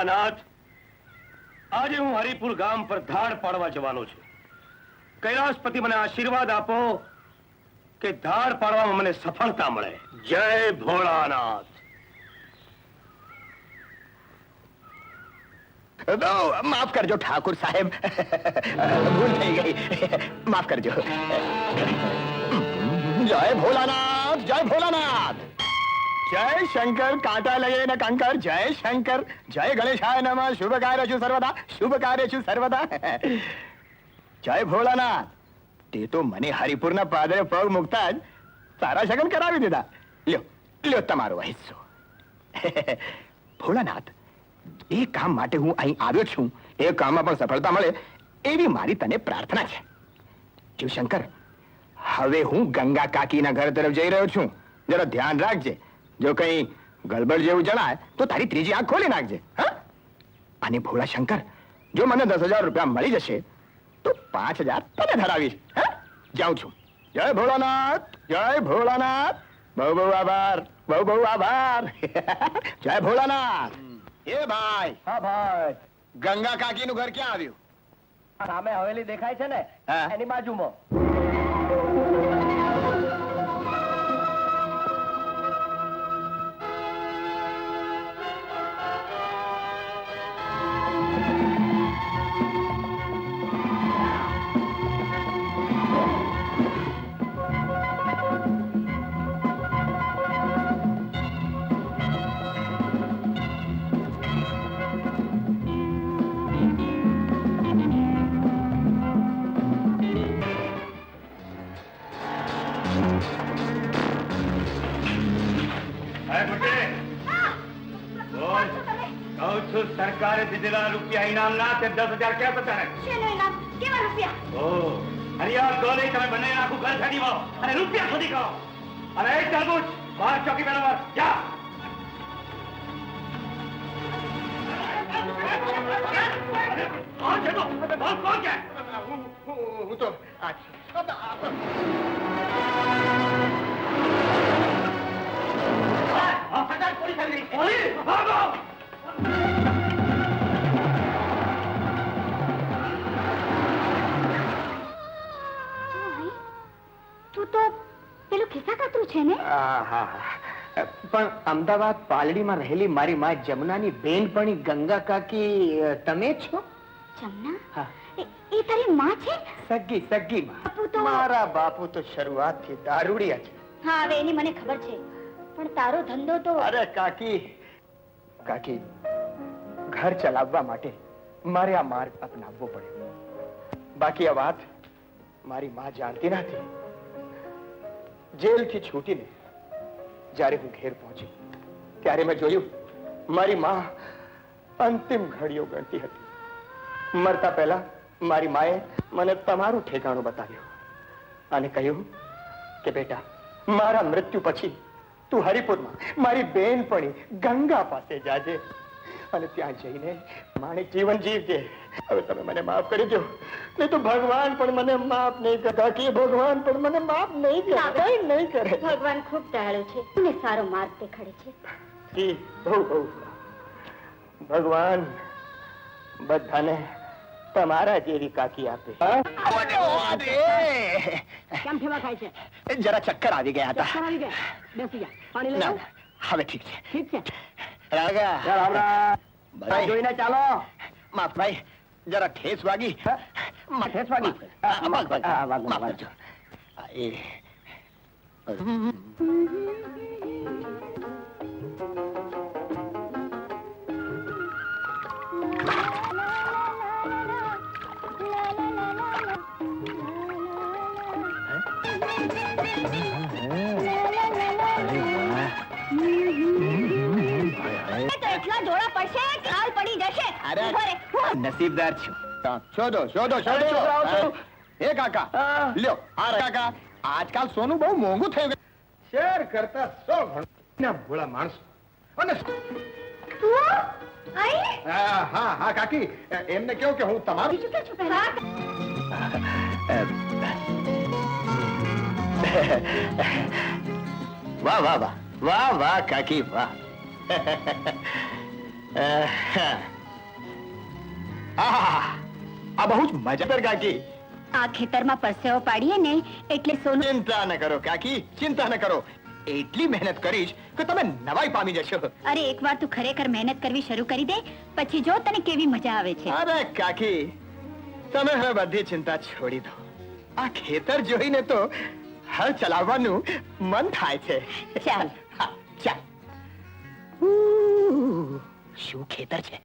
ભોળાનાથ, આજે હું હરિપુર ગામ પર ધાડ પાડવા જવાનો છું. કૈલાસપતિ મને આશીર્વાદ આપો કે ધાડ પાડવામાં મને સફળતા મળે. જય ભોળાનાથ. માફ કરજો ઠાकुर સાહેબ, ભૂલ થઈ ગઈ, માફ કરજો. જય ભોલાનાથ, જય ભોલાનાથ, જય શંકર, કાંટા લગે ને કંકર, જય શંકર, જય ગણેશાય નમઃ, શુભ કાર્યેષુ સર્વદા, શુભ કાર્યેષુ સર્વદા. જય ભોલાનાથ. તે તો મને હરિપુરના પાદરે પગ મૂકતા જ સારા શગન કરાવી દીધા. લ્યો લ્યો તમારો હિસ્સો. ભોલાનાથ, એ કામ માટે હું અહીં આવ્યો છું, એ કામમાં પણ સફળતા મળે એવી મારી તને પ્રાર્થના છે. શિવશંકર, હવે હું ગંગા કાકીના ઘર તરફ જઈ રહ્યો છું. જરા ધ્યાન રાખજે. જો કઈ ગડબડ જેવું જણાય તો તારી ત્રીજી આંખ ખોલી નાખજે. હા? અને ભોળા શંકર, જો મને 10,000 રૂપિયા મળી જશે તો 5,000 તને ધરાવીશ. હા? જાઉં છું. જય ભોળાનાથ, જય ભોળાનાથ. બહુ બહુ આભાર, બહુ બહુ આભાર. જય ભોળાનાથ. એ ભાઈ. હા ભાઈ. ગંગા કાકીનું ઘર ક્યાં આવ્યું? સામે હવેલી દેખાય છે ને, એની બાજુમાં. સરકારે દીધેલા રૂપિયા ઇનામ ના, તે 10,000 ક્યાં જતા રહે? શેનો ઇનામ? કેવા રૂપિયા? ઓ હરિયાળ ગોલી, તમે બંને આખું ઘર છાડી વાળો અને રૂપિયા શોધી કાઢો. અને એ તરબૂચ બહાર ચોકી બરાબર જા. કોણ છે તો? કોણ છે? હું તો પોલીસ આવી ગઈ. પોલીસ ભાગો. તું તો પેલું ખિસ્સા કાતરું છે ને? પણ અમદાવાદ પાલડીમાં રહેલી મારી માં જમનાની બેનપણી ગંગા કાકી તમે છો? જમના? હા. એ તારી માં છે? સગી સગી માં. બાપુ તો મારા બાપુ તો શરૂઆતથી દારૂડિયા છે. હા, હવે એની મને ખબર છે, પણ તારો ધંધો તો... અરે કાકી, કાકી, ઘર ચલાવવા માટે મારે આ માર્ગ અપનાવવો પડ્યો. બાકી આ વાત મારી માં જાણતી નથી. જેલથી છૂટીને જ્યારે હું ઘેર પહોંચી ત્યારે મેં જોયું મારી માં અંતિમ ઘડીઓ ગણતી હતી. મરતા પહેલા મારી માએ મને તમારું ઠેકાણું બતાવ્યું અને કહ્યું કે બેટા, મારા મૃત્યુ પછી તું હરિપુરમાં મારી બેનપણી ગંગા પાસે જાજે અને ત્યાં જઈને માણિક જીવન જીવજે. હવે તમે મને માફ કરી દો, નહીં તો ભગવાન પણ મને માફ નહીં કરે. કાકી, ભગવાન પણ મને માફ નહીં કરે, નહીં કરે. ભગવાન ખૂબ દયાળુ છે અને સારો માર્ગ દેખાડે છે. જી, બહુ બહુ ભગવાન બધાને તમારા જેવી કાકી આપે. કેમ ઠેવા ખાય છે? જરા ચક્કર આવી ગયા હતા. આવી ગયા. બેસી જા. પાણી લઈ ના, આવ. ના, હવે ઠીક છે. ઠીક છે. રાગા. ભાઈ જોઈને ચાલો. માફ ભાઈ, જરા ઠેસ વાગી. ઠેસ વાગી? માફ કરજો. એ એટલા જોડા પડશે, કાલ પડી જશે. અરે, ઉભો રહે. નસીબદાર છું. શોધો શોધો શોધો. એ કાકા, લ્યો આ કાકા, આજકાલ સોનું બહુ મોંઘું થઈ ગયું. શેર કરતા 100 ગણું ભોળા માણસો. અને તું અહીં? હા હા કાકી, એમને કેવું કે હું તમારું બીજું કે છું પહેલા? વાહ વાહ વાહ વાહ વાહ કાકી વાહ. આહ, આ બહુ જ મજાદાર કાકી. આ ખેતરમાં પરસેવો પાડીએ ને એટલે સોનું. ચિંતા ન કરો કાકી, ચિંતા ન કરો. એટલી મહેનત કરીશ કે તમે નવાઈ પામી જશો. અરે એકવાર તું ખરેખર મહેનત કરવી શરૂ કરી દે, પછી જો તને કેવી મજા આવે છે. અરે કાકી, તમે હવે બધી ચિંતા છોડી દો. આ ખેતર જોઈને તો હળ ચલાવવાનું મન થાય છે. ચાલ. હા, ચાલ. શું ખેતર છે.